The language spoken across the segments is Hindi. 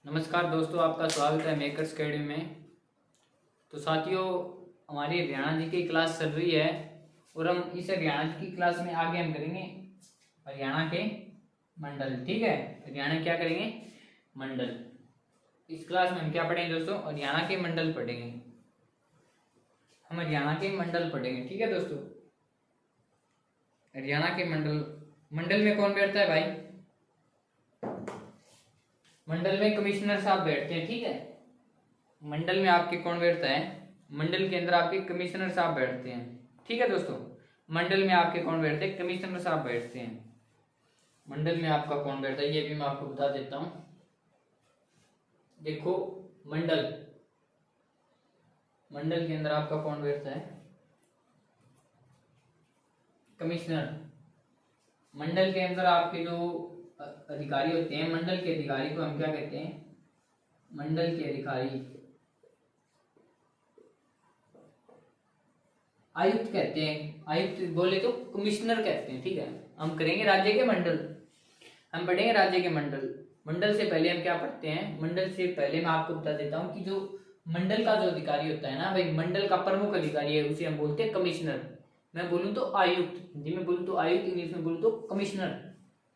नमस्कार दोस्तों, आपका स्वागत है मेकर्स अकेडमी में। तो साथियों, हमारी हरियाणा जी की क्लास चल रही है और हम इस हरियाणा जी की क्लास में आगे हम करेंगे हरियाणा के मंडल। ठीक है, हरियाणा क्या करेंगे? मंडल। इस क्लास में हम क्या पढ़ेंगे दोस्तों? हरियाणा के मंडल पढ़ेंगे। हम हरियाणा के मंडल पढ़ेंगे। ठीक है दोस्तों, हरियाणा के मंडल। मंडल में कौन बैठता है भाई? मंडल में कमिश्नर साहब बैठते हैं। ठीक है, मंडल में आपके कौन बैठता है? मंडल के अंदर आपके कमिश्नर साहब बैठते हैं। ठीक है दोस्तों, मंडल में आपके कौन बैठते हैं? कमिश्नर साहब बैठते हैं। मंडल में आपका कौन बैठता है ये भी मैं आपको बता देता हूं। देखो, मंडल मंडल के अंदर आपका कौन बैठता है? कमिश्नर। मंडल के अंदर आपके जो अधिकारी होते हैं, मंडल के अधिकारी को हम क्या कहते हैं? मंडल के अधिकारी आयुक्त कहते हैं। आयुक्त बोले तो कमिश्नर कहते हैं। ठीक है, हम करेंगे राज्य के मंडल। हम पढ़ेंगे राज्य के मंडल। मंडल से पहले हम क्या पढ़ते हैं? मंडल से पहले मैं आपको बता देता हूं कि जो मंडल का जो अधिकारी होता है ना भाई, मंडल का प्रमुख अधिकारी है, उसे हम बोलते हैं कमिश्नर। मैं बोलूं तो आयुक्त, हिंदी में बोलूं तो आयुक्त, इंग्लिश में बोलूं तो कमिश्नर।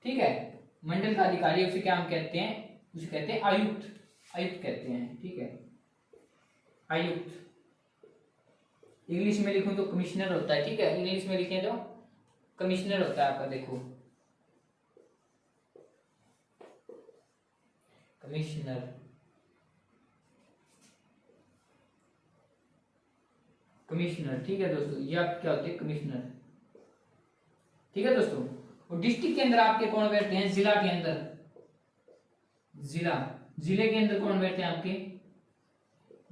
ठीक है, मंडल का अधिकारी उसे क्या हम कहते हैं? उसे कहते हैं आयुक्त। आयुक्त कहते हैं। ठीक है, आयुक्त। इंग्लिश में लिखूं तो कमिश्नर होता है। ठीक है, इंग्लिश में लिखें तो कमिश्नर होता है आपका। देखो, कमिश्नर। कमिश्नर। ठीक है दोस्तों, ये आप क्या होते हैं? कमिश्नर। ठीक है दोस्तों, और डिस्ट्रिक्ट के अंदर आपके कौन बैठते हैं? जिला के अंदर जिला जिले के अंदर कौन बैठते हैं आपके?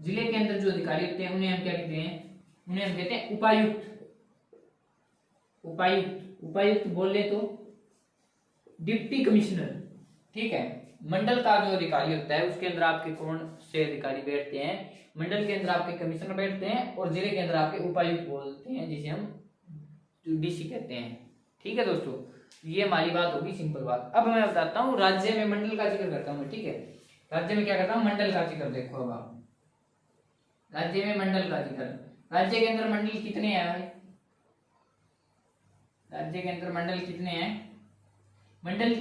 जिले के अंदर जो अधिकारी होते हैं उन्हें हम क्या कहते हैं? उन्हें हम कहते हैं उपायुक्त। उपायुक्त। उपायुक्त बोले तो डिप्टी कमिश्नर। ठीक है, मंडल का जो अधिकारी होता है उसके अंदर आपके कौन से अधिकारी बैठते हैं? मंडल के अंदर आपके कमिश्नर बैठते हैं और जिले के अंदर आपके उपायुक्त बोलते हैं, जिसे हम डीसी कहते हैं। ठीक है दोस्तों, ये हमारी बात होगी, सिंपल बात। अब मैं बताता हूँ राज्य में मंडल का जिक्र करता हूँ। ठीक है, राज्य में क्या करता हूँ? मंडल का जिक्र। देखो, अब आप राज्य में मंडल का जिक्र। राज्य के अंदर मंडल कितने हैं भाई? राज्य के अंदर मंडल कितने हैं? मंडल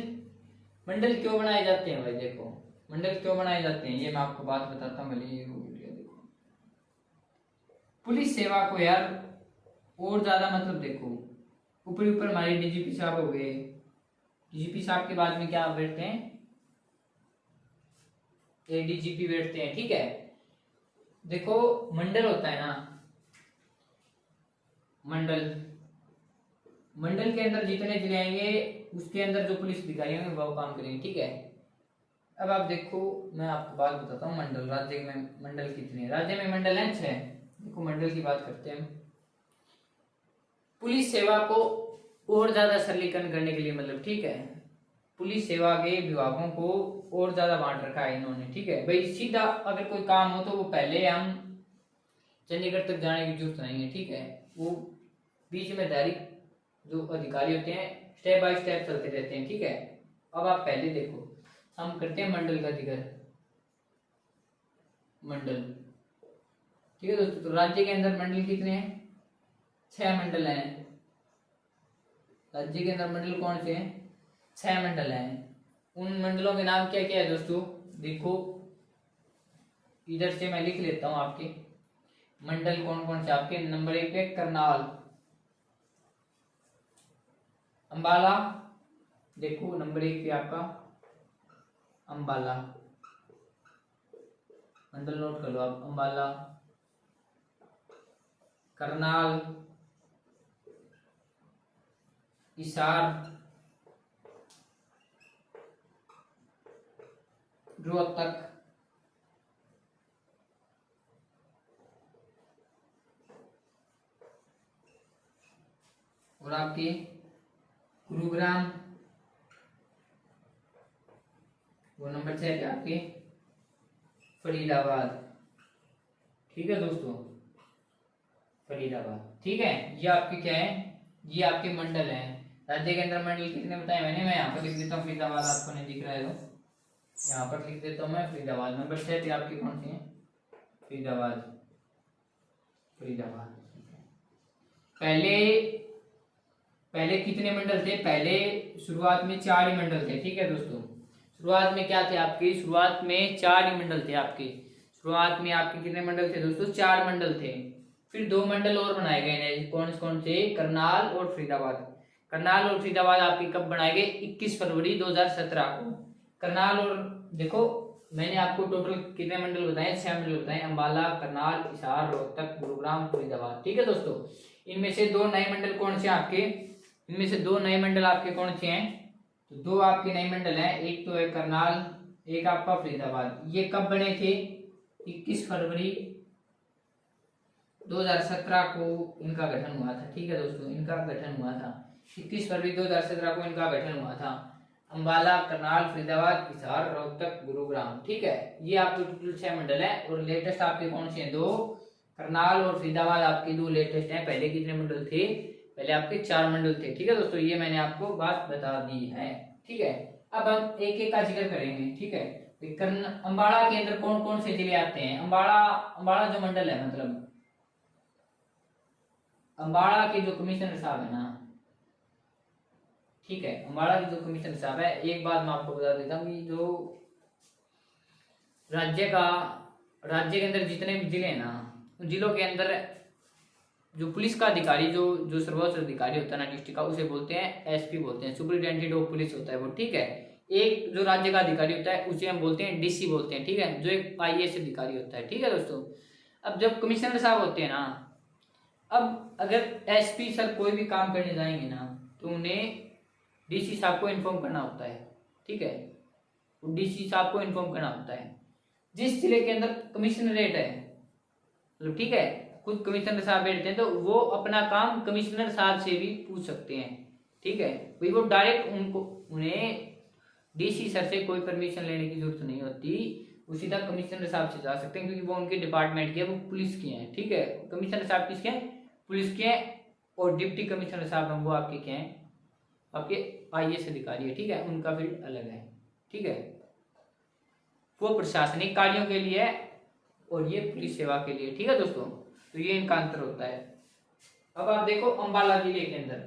मंडल क्यों बनाए जाते हैं भाई? देखो, मंडल क्यों बनाए जाते हैं ये मैं आपको बात बताता हूँ। देखो, पुलिस सेवा को यार और ज्यादा, मतलब देखो, ऊपर ऊपर हमारे डीजीपी साहब हो गए। डीजीपी साहब के बाद में क्या बैठते हैं? एडीजीपी बैठते हैं। ठीक है, देखो, मंडल होता है ना, मंडल के अंदर जितने जिले आएंगे उसके अंदर जो पुलिस अधिकारी होंगे वो काम करेंगे। ठीक है, अब आप देखो, मैं आपको बात बताता हूँ मंडल। राज्य में मंडल कितने? राज्य में मंडल हैं 6। देखो, मंडल की बात करते हैं। पुलिस सेवा को और ज्यादा सरलीकरण करने के लिए, मतलब ठीक है, पुलिस सेवा के विभागों को और ज्यादा बांट रखा है इन्होंने। ठीक है भाई, सीधा अगर कोई काम हो तो वो पहले हम चंडीगढ़ तक जाने की जरूरत नहीं है। ठीक है, वो बीच में डायरेक्ट जो अधिकारी होते हैं स्टेप बाय स्टेप चलते रहते हैं। ठीक है, अब आप पहले देखो, हम करते हैं मंडल का जिक्र। मंडल। ठीक है दोस्तों, तो राज्य के अंदर मंडल कितने हैं? 6 मंडल हैं। राज्य के अंदर मंडल कौन से हैं? 6 मंडल हैं। उन मंडलों के नाम क्या क्या है दोस्तों? देखो, इधर से मैं लिख लेता हूं आपके मंडल कौन कौन से आपके। नंबर 1 पे करनाल, अंबाला। देखो, नंबर 1 पे आपका अंबाला। मंडल नोट कर लो आप। अंबाला, करनाल, हिसार, रोहतक, और आपके गुरुग्राम, वो नंबर 6 पे आपके फरीदाबाद। ठीक है दोस्तों, फरीदाबाद। ठीक है, ये आपके क्या है? ये आपके मंडल हैं। राज्य के अंदर मंडल कितने बताए मैंने? मैं यहाँ पर लिख देता हूँ, फरीदाबाद आपको नहीं दिख रहा है तो यहाँ पर लिख देता हूँ मैं फरीदाबाद। नंबर 6 आपकी कौन सी है? फरीदाबाद। फरीदाबाद पहले पहले कितने मंडल थे? पहले शुरुआत में 4 ही मंडल थे, ठीक है दोस्तों। शुरुआत में क्या थे आपकी? शुरुआत में 4 ही मंडल थे आपके। शुरुआत में आपके कितने मंडल थे दोस्तों? 4 मंडल थे। फिर 2 मंडल और बनाए गए हैं, कौन कौन से? करनाल और फरीदाबाद। करनाल और फरीदाबाद आपके कब बनाए गए? 21 फरवरी 2017 को। करनाल और देखो मैंने आपको टोटल कितने मंडल बताए? 6 मंडल बताए, अंबाला, करनाल, हिसार, रोहतक, गुरुग्राम, फरीदाबाद, ठीक है दोस्तों। इनमें से 2 नए मंडल कौन से आपके? इनमें से 2 नए मंडल आपके कौन से हैं? तो 2 आपके नए मंडल हैं, एक तो है करनाल, एक आपका फरीदाबाद। ये कब बने थे? 21 फरवरी 2017 को इनका गठन हुआ था, ठीक है दोस्तों। इनका गठन हुआ था 21 फरवरी 2017 को इनका गठन हुआ था। अंबाला, करनाल, फरीदाबाद, हिसार, रोहतक, गुरुग्राम, ठीक है। ये आपके टोटल 6 मंडल है। और लेटेस्ट आपके कौन से हैं? 2 करनाल और फरीदाबाद आपके 2 लेटेस्ट हैं। पहले कितने मंडल थे? पहले आपके 4 मंडल थे, ठीक है दोस्तों। ये मैंने आपको बात बता दी है, ठीक है। अब हम एक एक का जिक्र करेंगे, ठीक है। अंबाला के अंदर कौन कौन से जिले आते हैं? अंबाला जो मंडल है, मतलब अंबाला के जो कमिश्नर साहब है ना, ठीक है, अंबाला के जो कमिश्नर साहब है, एक बात मैं आपको बता देता हूँ कि जो राज्य के अंदर जितने भी जिले हैं ना, उन जिलों के अंदर जो पुलिस का अधिकारी, जो सर्वोच्च अधिकारी होता है ना डिस्ट्रिक्ट का, उसे बोलते हैं एसपी बोलते हैं, सुपरिटेंडेंट ऑफ पुलिस होता है वो, ठीक है। एक जो राज्य का अधिकारी होता है उसे हम बोलते हैं डीसी बोलते हैं, ठीक है, जो एक आईएएस अधिकारी होता है, ठीक है दोस्तों। अब जब कमिश्नर साहब होते हैं ना, अब अगर एसपी सर कोई भी काम करने जाएंगे ना, तो उन्हें डीसी साहब को इन्फॉर्म करना होता है, ठीक है। डीसी साहब को इन्फॉर्म करना होता है। जिस जिले के अंदर कमिश्नरेट है, मतलब ठीक है, खुद कमिश्नर साहब बैठते हैं, तो वो अपना काम कमिश्नर साहब से भी पूछ सकते हैं, ठीक है। भाई वो डायरेक्ट उन्हें डीसी सर से कोई परमिशन लेने की जरूरत नहीं होती, वो सीधा कमिश्नर साहब से जा सकते हैं, क्योंकि वो उनके डिपार्टमेंट के हैं, वो पुलिस के हैं, ठीक है। कमिश्नर साहब किसके हैं? पुलिस के हैं। और डिप्टी कमिश्नर साहब हैं, वो आपके क्या हैं? आपके आईएएस अधिकारी है, ठीक है, उनका फील्ड अलग है, ठीक है। वो प्रशासनिक कार्यों के लिए है और ये पुलिस सेवा के लिए, ठीक है दोस्तों। तो ये इनका अंतर होता है। अब आप देखो अंबाला जिले के अंदर,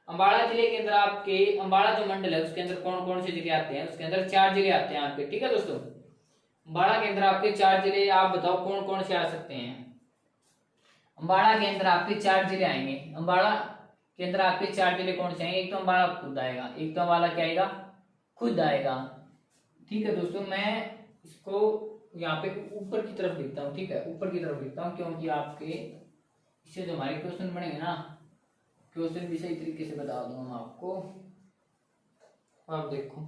अंबाला जिले के अंदर आपके अंबाला जो मंडल है उसके अंदर कौन कौन से जिले आते हैं? उसके अंदर 4 जिले आते हैं आपके, ठीक है दोस्तों। अंबाला के अंदर आपके 4 जिले, आप बताओ कौन कौन से आ सकते हैं? अंबाला के अंदर आपके 4 जिले आएंगे। अंबाला के अंदर आपके 4 जिले कौन से आएंगे? एक तो अंबाला खुद आएगा, एक तो अंबाला क्या आएगा? खुद आएगा, ठीक है दोस्तों। मैं इसको यहाँ पे ऊपर की तरफ लिखता हूँ, ठीक है, ऊपर की तरफ लिखता हूँ, क्योंकि आपके इससे जो हमारे क्वेश्चन बनेंगे ना, क्वेश्चन भी सही तरीके से बता दूंगा आपको। आप देखो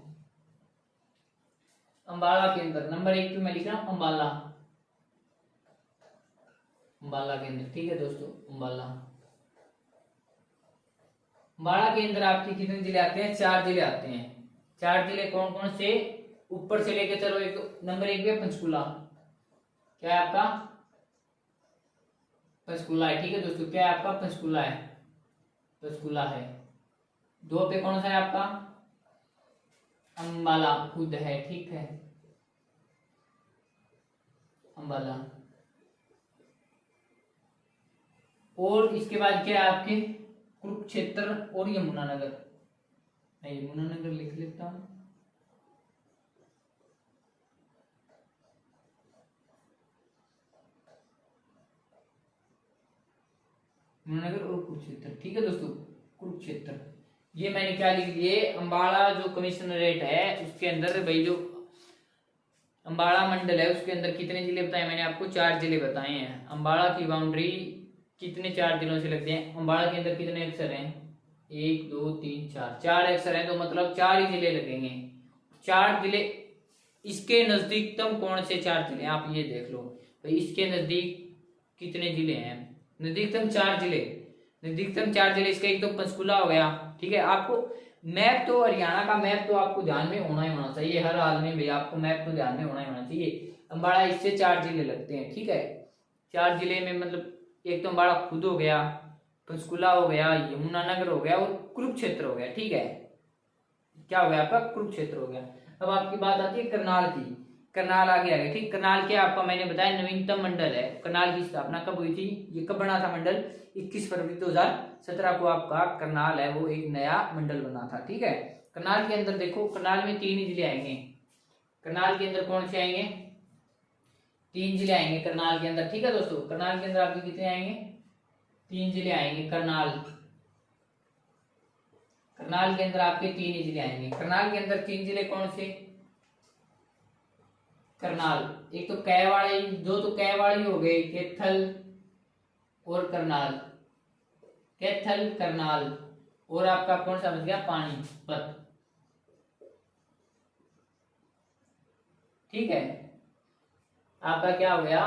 अंबाला के अंदर नंबर 1 पे मैं लिख रहा हूँ अंबाला, अंबाला के अंदर, ठीक है दोस्तों। अंबाला के अंदर आपके कितने जिले आते हैं? 4 जिले आते हैं। 4 जिले कौन कौन से? ऊपर से लेके चलो, एक नंबर 1 पे पंचकुला, क्या है आपका? पंचकुला है, ठीक है दोस्तों। क्या है आपका? पंचकुला है, पंचकुला है। 2 पे कौन सा है आपका? अंबाला खुद है, ठीक है, अंबाला। और इसके बाद क्या है आपके? कुरुक्षेत्र और यमुनानगर। मैं यमुनानगर लिख लेता हूं, यमुनानगर और कुरुक्षेत्र, ठीक है दोस्तों। कुरुक्षेत्र ये मैंने क्या लिख दिए? अंबाला जो कमिश्नरेट है उसके अंदर, भाई जो अंबाला मंडल है उसके अंदर कितने जिले बताए मैंने आपको? 4 जिले बताए हैं। अंबाला की बाउंड्री कितने 4 जिलों से लगते हैं? अंबाला के अंदर कितने अक्षर हैं? 1 2 3 4, 4 अक्षर हैं, तो मतलब 4 ही जिले लगेंगे। 4 जिले। इसके नजदीकतम कौन से 4 जिले? आप ये देख लो भाई, इसके नजदीक कितने जिले हैं? नजदीकतम 4 जिले, नजदीकतम 4 जिले। इसका एक तो पंचकुला हो गया, ठीक है। आपको मैप तो हरियाणा का मैप तो आपको ध्यान में होना ही होना चाहिए, हर हाल में भी आपको मैप तो ध्यान में होना ही होना चाहिए। अंबाला इससे 4 जिले लगते हैं, ठीक है। 4 जिले में मतलब एक तो अंबाला खुद हो गया, पंचकुला हो गया, यमुनानगर हो गया और कुरुक्षेत्र हो गया, ठीक है। क्या हो गया आपका? कुरुक्षेत्र हो गया। अब आपकी बात आती है करनाल की। करनाल आगे आ गया, ठीक। करनाल क्या आपका मैंने बताया नवीनतम मंडल है। करनाल की स्थापना कब हुई थी, ये कब बना था मंडल, 21 फरवरी 2017 को आपका करनाल है वो एक नया मंडल बना था, ठीक है। करनाल के अंदर देखो, करनाल में 3 जिले आएंगे। करनाल के अंदर कौन से आएंगे, 3 जिले आएंगे करनाल के अंदर, ठीक है दोस्तों। करनाल के अंदर आपके कितने आएंगे, 3 जिले आएंगे। करनाल के अंदर आपके 3 जिले आएंगे। करनाल के अंदर 3 जिले कौन से, करनाल, एक तो कैवाड़ी, दो तो कैवाड़ी हो गए, कैथल और करनाल, कैथल करनाल, और आपका कौन सा बच गया, पानीपत, ठीक है। आपका क्या हो गया,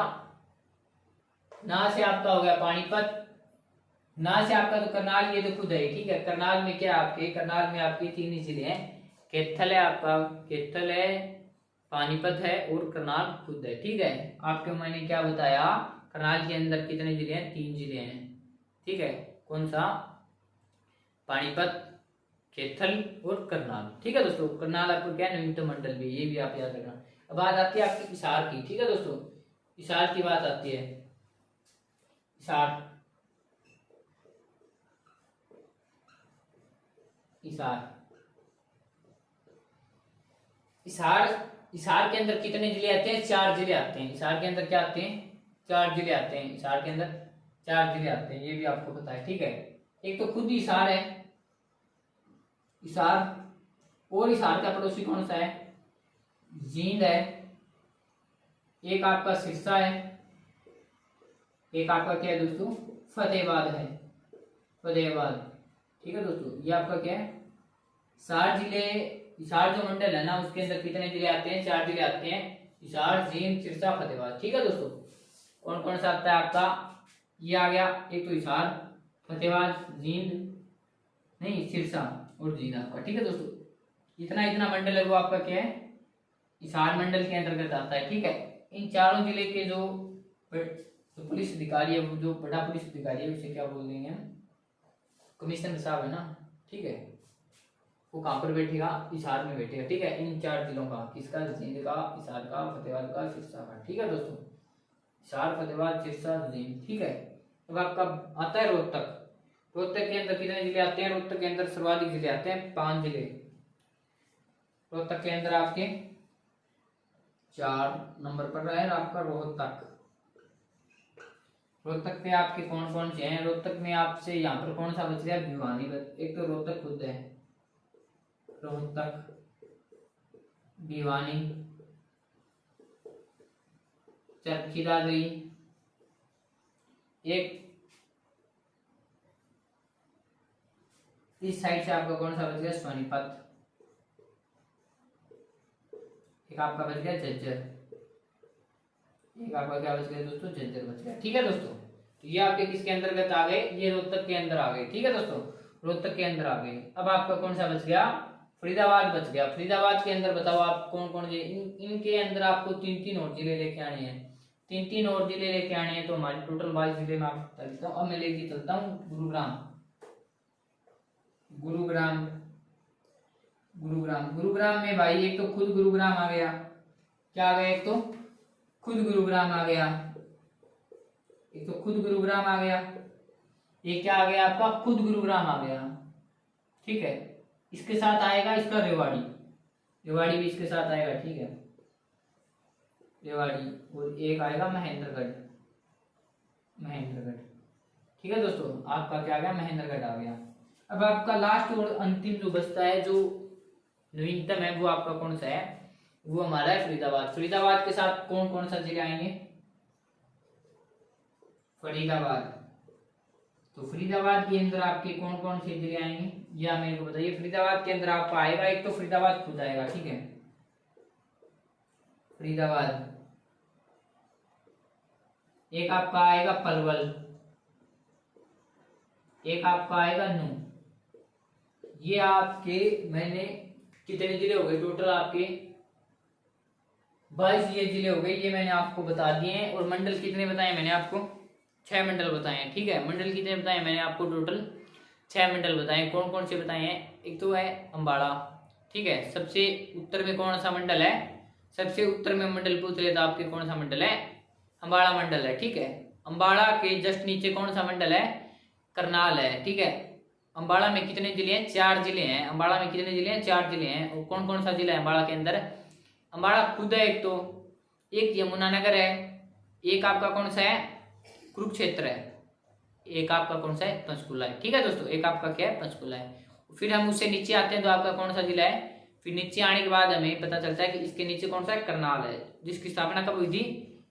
ना से आपका हो गया पानीपत, ना से आपका तो करनाल, ये तो खुद है, ठीक है। करनाल में क्या आपके, करनाल में आपके 3 जिले हैं, कैथल है आपका, कैथल है, पानीपत है और करनाल खुद है, ठीक है। आपको मैंने क्या बताया, करनाल के अंदर कितने जिले हैं, 3 जिले हैं, ठीक है। कौन सा, पानीपत, कैथल और करनाल, ठीक है दोस्तों। करनाल आपको क्या नवीनतम मंडल भी, ये भी आप याद रखना। अब बात आती है आपकी हिसार की, ठीक है दोस्तों। हिसार की बात आती है, हिसार, हिसार, हिसार, हिसार के अंदर कितने जिले आते हैं, 4 जिले आते हैं। हिसार के अंदर क्या आते हैं, 4 जिले आते हैं। हिसार के अंदर 4 जिले आते हैं, ये भी आपको पता है, ठीक है। एक तो खुद हिसार है, हिसार, और हिसार का पड़ोसी कौन सा है, जींद है, एक आपका सिरसा है, एक आपका क्या है दोस्तों, फतेहाबाद है, फतेहाबाद, ठीक है दोस्तों। ये आपका क्या है, 4 जिले। हिसार जो मंडल है ना, उसके अंदर कितने जिले आते हैं, 4 जिले आते हैं, हिसार, जींद, सिरसा, फतेहाबाद, ठीक है दोस्तों। कौन कौन सा आता है आपका, ये आ गया, एक तो हिसार, फतेहाबाद, जींद, नहीं सिरसा और जींद आपका, ठीक है दोस्तों। इतना मंडल है वो आपका क्या है, हिसार मंडल के अंतर्गत आता है, ठीक है। इन चारों जिले के जो पुलिस अधिकारी है, वो जो बड़ा पुलिस अधिकारी है, उसे क्या बोल देंगे हम, कमिश्नर साहब है ना, ठीक है। वो कहाँ पर बैठेगा, हिसार में बैठेगा, ठीक है। इन 4 जिलों का, किसका, जींद का, हिसार का, फतेहाबाद का, सिरसा का, ठीक है दोस्तों। हिसार, फतेहाबाद, सिरसा, जींद, ठीक है। अब आपका आता है रोहतक। रोहतक के अंदर कितने जिले आते हैं, रोहतक के अंदर सर्वाधिक जिले आते हैं, 5 जिले। रोहतक के अंदर आपके 4 नंबर पर है आपका रोहतक। रोहतक पे आपके कौन कौन से हैं, रोहतक में आपसे यहाँ पर कौन सा बच गया, भिवानी। एक तो रोहतक खुद है, रोहतक, भिवानी, चरखी दादरी, एक इस साइड से आपका कौन सा बच गया, सोनीपत, एक आपका बच गया झज्जर, एक आपका क्या बच गया दोस्तों, झज्जर बच गया, ठीक है दोस्तों। तो ये आपके किसके अंतर्गत आ गए, ये रोहतक के अंदर आ गए, ठीक है दोस्तों, रोहतक के अंदर आ गए। अब आपका कौन सा बच गया, फरीदाबाद बच गया। फरीदाबाद के अंदर बताओ आप कौन कौन से, इनके अंदर आपको 3 और जिले लेके आने हैं, 3 और जिले लेके आने हैं। तो हमारे टोटल 22 जिले में आपको बता देता हूँ। अब मैं लेके चलता हूँ गुरुग्राम, गुरुग्राम, गुरुग्राम, गुरुग्राम में भाई एक तो खुद गुरुग्राम आ गया, क्या आ गया, एक तो खुद गुरुग्राम आ गया, एक तो खुद गुरुग्राम आ गया, एक क्या आ गया आपका, खुद गुरुग्राम आ गया, ठीक है। इसके साथ आएगा इसका रेवाड़ी, रेवाड़ी भी इसके साथ आएगा, ठीक है, रेवाड़ी, और एक आएगा महेंद्रगढ़, महेंद्रगढ़, ठीक है दोस्तों। आपका क्या आ गया, महेंद्रगढ़ आ गया। अब आपका लास्ट और अंतिम जो बचता है, जो नवीनतम है, वो आपका कौन सा है, वो हमारा है फरीदाबाद। फरीदाबाद के साथ कौन कौन सा जिले आएंगे, फरीदाबाद। तो फरीदाबाद के अंदर आपके कौन कौन से जिले आएंगे, ये आप मेरे को बताइए। फरीदाबाद के अंदर आपका आएगा, एक तो फरीदाबाद खुद आएगा, ठीक है, फरीदाबाद, एक आपका आएगा पलवल, एक आपका आएगा नूह। ये आपके मैंने कितने जिले हो गए टोटल, आपके 22 ये जिले हो गए, ये मैंने आपको बता दिए हैं। और मंडल कितने बताए मैंने आपको, 6 मंडल बताए हैं, ठीक है। मंडल कितने बताए मैंने आपको, टोटल 6 मंडल बताए। कौन कौन से बताए हैं, एक तो है अम्बाड़ा, ठीक है। सबसे उत्तर में कौन सा मंडल है, सबसे उत्तर में मंडल पूछ ले तो आपके कौन सा मंडल है, अम्बाड़ा मंडल है। ठीक है, अम्बाड़ा के जस्ट नीचे कौन सा मंडल है, करनाल है। ठीक है, अम्बाड़ा में कितने जिले हैं, 4 जिले हैं। अम्बाड़ा में कितने जिले हैं, 4 जिले हैं। और कौन कौन सा जिला है अम्बाड़ा के अंदर, अम्बाड़ा खुद है एक, तो एक यमुनानगर है, एक आपका कौन सा है, कुरुक्षेत्र है, एक आपका कौन सा है, पंचकुला है। ठीक है दोस्तों, एक आपका क्या है, पंचकुला है। फिर हम उससे नीचे आते हैं तो आपका कौन सा जिला है, फिर नीचे आने के बाद हमें पता चलता है कि इसके नीचे कौन सा है, करनाल है, जिसकी स्थापना कब हुई थी,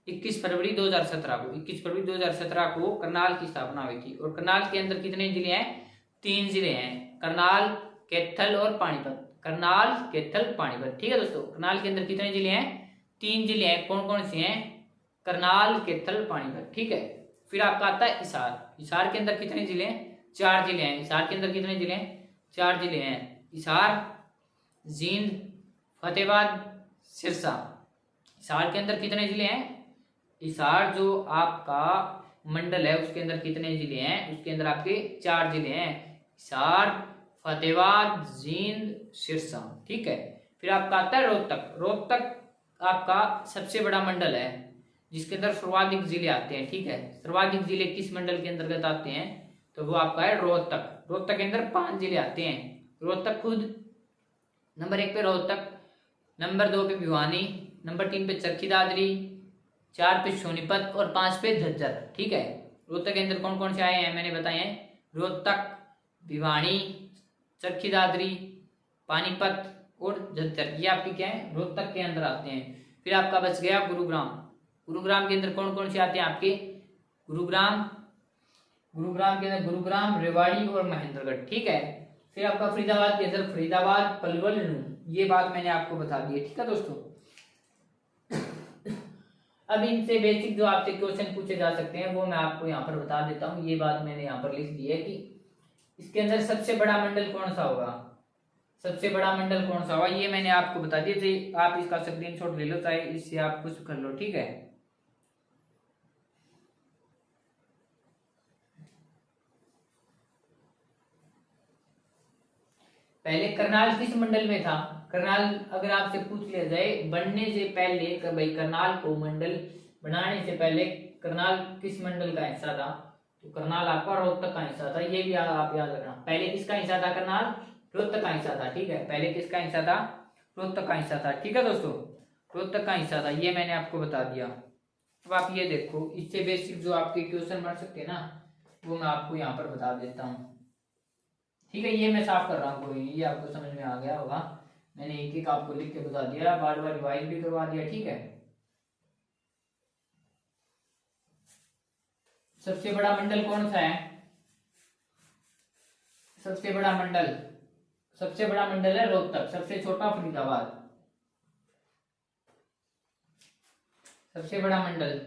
21 फरवरी 2017 को। 21 फरवरी 2017 को करनाल की स्थापना हुई थी। और करनाल के अंदर कितने जिले हैं, 3 जिले हैं, करनाल, कैथल और पानीपत। करनाल, कैथल, पानीपत। ठीक है दोस्तों, करनाल के अंदर कितने जिले हैं, 3 जिले हैं। कौन कौन से हैं, करनाल, कैथल, पानीपत। ठीक है, फिर आपका आता है हिसार। हिसार के अंदर कितने जिले हैं, 4 जिले हैं। हिसार के अंदर कितने जिले हैं, 4 जिले हैं, हिसार, जींद, फतेहाबाद, सिरसा। हिसार के अंदर कितने जिले हैं, हिसार जो आपका मंडल है उसके अंदर कितने जिले हैं, उसके अंदर आपके 4 जिले हैं, हिसार, फतेहाबाद, जींद, सिरसा। ठीक है, फिर आपका आता है रोहतक। रोहतक आपका सबसे बड़ा मंडल है जिसके अंदर सर्वाधिक जिले आते हैं। ठीक है, सर्वाधिक जिले किस मंडल के अंतर्गत आते हैं, तो वो आपका है रोहतक। रोहतक के अंदर 5 जिले आते हैं। रोहतक खुद नंबर 1 पे रोहतक, नंबर 2 पे भिवानी, नंबर 3 पे चरखी दादरी, 4 पे सोनीपत और 5 पे झज्जर। ठीक है, रोहतक के अंदर कौन कौन से आए हैं मैंने बताए हैं, रोहतक, भिवानी, चरखी दादरी, पानीपत और झज्जर, ये आपके क्या है, रोहतक के अंदर आते हैं। फिर आपका बच गया गुरुग्राम। गुरुग्राम के अंदर कौन कौन से आते हैं आपके, गुरुग्राम, गुरुग्राम के अंदर गुरुग्राम, रेवाड़ी और महेंद्रगढ़। ठीक है, फिर आपका फरीदाबाद के अंदर फरीदाबाद, पलवल, नूंह। ये बात मैंने आपको बता दी है। ठीक है दोस्तों, अब इनसे बेसिक जो आपसे क्वेश्चन पूछे जा सकते हैं वो मैं आपको यहाँ पर बता देता हूँ। ये बात मैंने यहाँ पर लिख दी है कि इसके अंदर सबसे बड़ा मंडल कौन सा होगा, सबसे बड़ा मंडल कौन सा होगा, ये मैंने आपको बता दिया। चाहे आप इसका स्क्रीनशॉट ले लो, चाहे इससे आप कुछ कर लो। ठीक है, पहले करनाल किस मंडल में था, करनाल अगर आपसे पूछ लिया जाए बनने से पहले भाई करनाल को मंडल बनाने से पहले करनाल किस मंडल का हिस्सा था, तो करनाल आपका रोहतक का हिस्सा था। ये भी आप याद रखना, पहले किसका हिस्सा था, करनाल रोहतक का हिस्सा था। ठीक है, पहले किसका हिस्सा था, रोहतक का हिस्सा था। ठीक है दोस्तों, रोहतक का हिस्सा था, ये मैंने आपको बता दिया। अब आप ये देखो, इससे बेसिक जो आपके क्वेश्चन बन सकते हैं ना वो मैं आपको यहाँ पर बता देता हूँ। ठीक है, ये मैं साफ कर रहा हूँ, कोई ये आपको समझ में आ गया होगा। मैंने एक एक आपको लिख के बता दिया, बार बार रिवाइज भी करवा दिया। ठीक है, सबसे बड़ा मंडल कौन सा है, सबसे बड़ा मंडल, सबसे बड़ा मंडल है रोहतक, सबसे छोटा फरीदाबाद। सबसे बड़ा मंडल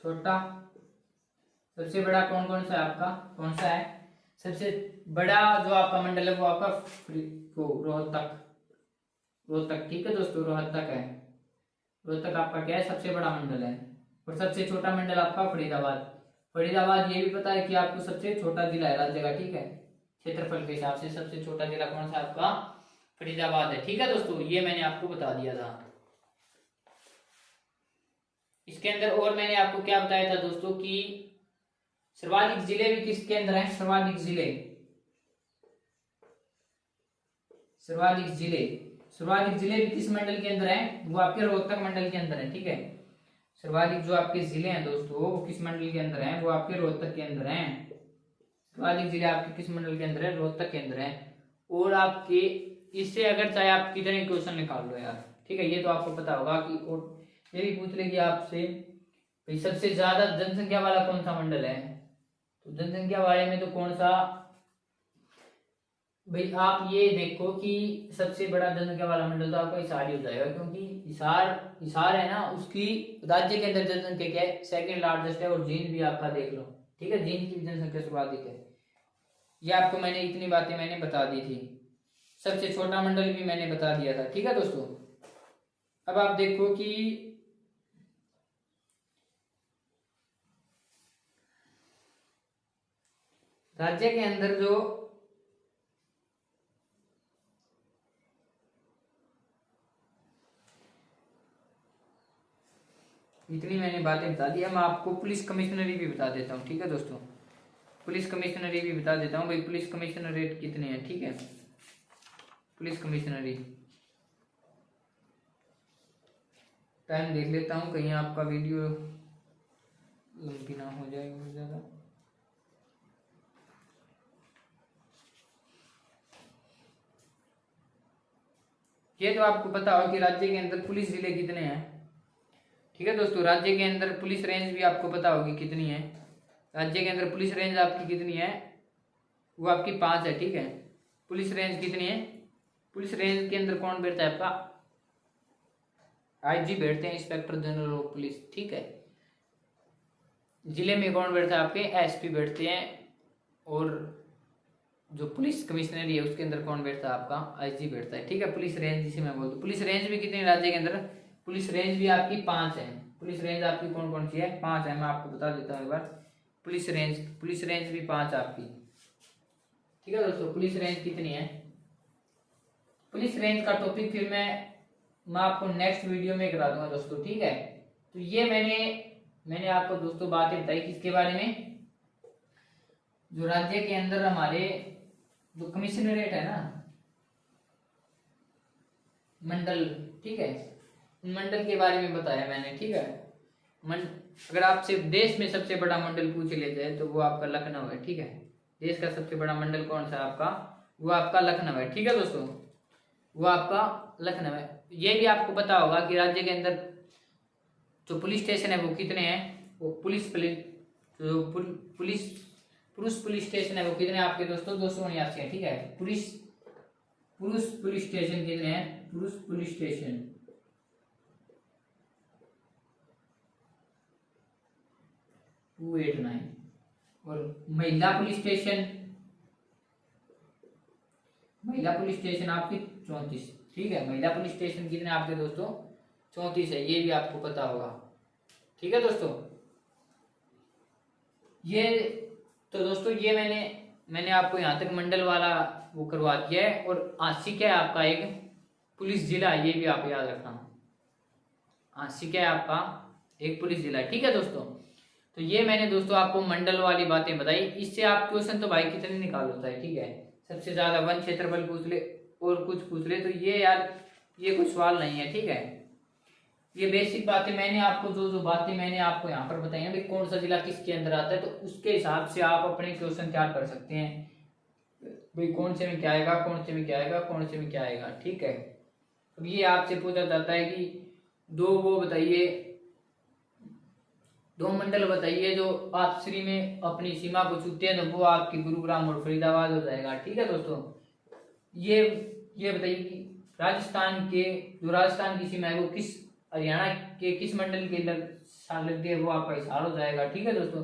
छोटा, सबसे बड़ा कौन कौन सा है आपका, कौन सा है, सबसे बड़ा जो आपका मंडल है वो आपका रोहतक, रोहतक। ठीक है दोस्तों, रोहतक है, रोहतक आपका क्या है, सबसे बड़ा मंडल है। और सबसे छोटा मंडल आपका फरीदाबाद। फरीदाबाद ये भी पता है कि आपको सबसे छोटा जिला है राज्य का। ठीक है, क्षेत्रफल के हिसाब से सबसे छोटा जिला कौन सा आपका, फरीदाबाद है। ठीक है दोस्तों, ये मैंने आपको बता दिया था। इसके अंदर और मैंने आपको क्या बताया था दोस्तों कि सर्वाधिक जिले भी किसके अंदर हैं, सर्वाधिक जिले, सर्वाधिक जिले, सर्वाधिक जिले भी किस मंडल के अंदर हैं, वो आपके रोहतक मंडल के अंदर है। ठीक है, सर्वाधिक जो आपके जिले हैं दोस्तों वो किस मंडल के अंदर हैं, वो आपके रोहतक के अंदर हैं। सर्वाधिक जिले आपके किस मंडल के अंदर है, रोहतक के अंदर है। और आपके इससे अगर चाहे आप कितने क्वेश्चन निकाल लो यार, ठीक है, ये तो आपको पता होगा कि और ये भी पूछ लेगी आपसे भाई सबसे ज्यादा जनसंख्या वाला कौन सा मंडल है, तो जनसंख्या वाले में तो कौन सा, भाई आप ये देखो कि सबसे बड़ा जनसंख्या वाला मंडल तो आपका हिसार ही हो जाएगा, क्योंकि हिसार, हिसार है ना उसकी राज्य के अंदर जनसंख्या क्या है, सेकंड लार्जेस्ट है। और जींद भी आपका देख लो। ठीक है, जींद की जनसंख्या सर्वाधिक है। ये आपको मैंने इतनी बातें मैंने बता दी थी। सबसे छोटा मंडल भी मैंने बता दिया था। ठीक है दोस्तों, अब आप देखो कि राज्य के अंदर जो इतनी मैंने बातें बता दी। अब मैं आपको पुलिस कमिश्नरी भी बता देता हूँ, ठीक है दोस्तों। पुलिस कमिश्नरी भी बता देता हूँ भाई, पुलिस कमिश्नरेट कितने हैं, ठीक है। पुलिस कमिश्नरी टाइम देख लेता हूँ कहीं आपका वीडियो लंबी ना हो जाए बहुत ज़्यादा। ये तो आपको पता हो कि राज्य के अंदर पुलिस जिले कितने हैं, ठीक है दोस्तों। राज्य के अंदर पुलिस रेंज भी आपको पता होगी कितनी है। राज्य के अंदर पुलिस रेंज आपकी कितनी है, वो आपकी 5 है, ठीक है। पुलिस रेंज कितनी है, पुलिस रेंज के अंदर कौन बैठता है आपका, आईजी बैठते हैं, इंस्पेक्टर जनरल ऑफ पुलिस, ठीक है। जिले में कौन बैठता है आपके, एसपी बैठते हैं। और जो पुलिस कमिश्नरी है उसके अंदर कौन बैठता है आपका, आईजी बैठता है, ठीक है। पुलिस रेंज जिसे मैं बोलता हूँ। पुलिस रेंज भी कितनी राज्य के अंदर, पुलिस रेंज भी आपकी 5 है। पुलिस रेंज आपकी कौन कौन सी है, 5 है। मैं आपको बता देता हूँ एक बार। पुलिस रेंज भी 5 आपकी, ठीक है दोस्तों। पुलिस रेंज कितनी है, पुलिस रेंज का टॉपिक फिर मैं आपको नेक्स्ट वीडियो में करा दूंगा दोस्तों, ठीक है। तो ये मैंने आपको दोस्तों बातें बताई किसके बारे में, जो राज्य के अंदर हमारे जो कमिश्नरेट है ना, मंडल, ठीक है, मंडल के बारे में बताया मैंने, ठीक है। अगर आपसे देश में सबसे बड़ा मंडल पूछ लिया जाए तो वो आपका लखनऊ है, ठीक है। देश का सबसे बड़ा मंडल कौन सा आपका, वो आपका लखनऊ है, ठीक है दोस्तों, वो आपका लखनऊ है। ये भी आपको पता होगा कि राज्य के अंदर जो पुलिस स्टेशन है वो कितने हैं, वो पुरुष पुलिस स्टेशन है वो कितने हैं आपके दोस्तों, 279 है, ठीक है। पुरुष पुलिस स्टेशन कितने हैं, पुरुष पुलिस स्टेशन 289। और महिला पुलिस स्टेशन आपकी 34, ठीक है। महिला पुलिस स्टेशन कितने आपके दोस्तों, 34 है। ये भी आपको पता होगा, ठीक है दोस्तों। ये तो दोस्तों ये मैंने आपको यहाँ तक मंडल वाला वो करवा दिया है। और आंशिक क्या है आपका, एक पुलिस जिला, ये भी आप याद रखना। आंशिक क्या है आपका, एक पुलिस जिला, ठीक है दोस्तों। तो ये मैंने दोस्तों आपको मंडल वाली बातें बताई। इससे आप क्वेश्चन तो भाई कितने निकाल होता है, ठीक है। सबसे ज्यादा वन क्षेत्रफल पूछ ले और कुछ पूछ ले, तो ये यार ये कोई सवाल नहीं है, ठीक है। ये बेसिक बातें मैंने आपको जो बातें मैंने आपको यहाँ पर बताई हैं, भाई कौन सा जिला किसके अंदर आता है, तो उसके हिसाब से आप अपने क्वेश्चन तैयार कर सकते हैं। भाई कौन से में क्या आएगा, कौन से में क्या आएगा, कौन से में क्या आएगा, ठीक है। अब ये आपसे पूछा जाता है कि दो मंडल बताइए जो आप श्री में अपनी सीमा को छूते हैं, तो वो आपकी गुरुग्राम और फरीदाबाद हो जाएगा, ठीक है दोस्तों। ये बताइए कि राजस्थान की सीमा है वो किस हरियाणा के किस मंडल के लगती है, वो आपका हिसार हो जाएगा, ठीक है दोस्तों।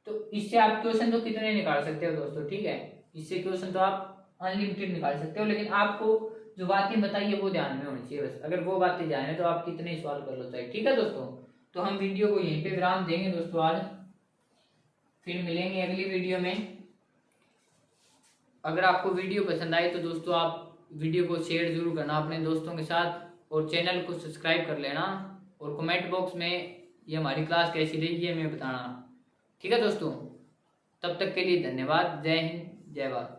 तो इससे आप क्वेश्चन तो कितने निकाल सकते हो दोस्तों, ठीक है। इससे क्वेश्चन तो आप अनलिमिटेड निकाल सकते हो, लेकिन आपको जो बातें बताई है वो ध्यान में होनी चाहिए बस। अगर वो बातें ध्यान में तो आप कितने सवाल कर लो चाहिए, ठीक है दोस्तों। तो हम वीडियो को यहीं पे विराम देंगे दोस्तों आज, फिर मिलेंगे अगली वीडियो में। अगर आपको वीडियो पसंद आए तो दोस्तों आप वीडियो को शेयर जरूर करना अपने दोस्तों के साथ, और चैनल को सब्सक्राइब कर लेना, और कमेंट बॉक्स में ये हमारी क्लास कैसी रही ये हमें बताना, ठीक है दोस्तों। तब तक के लिए धन्यवाद। जय हिंद, जय भारत।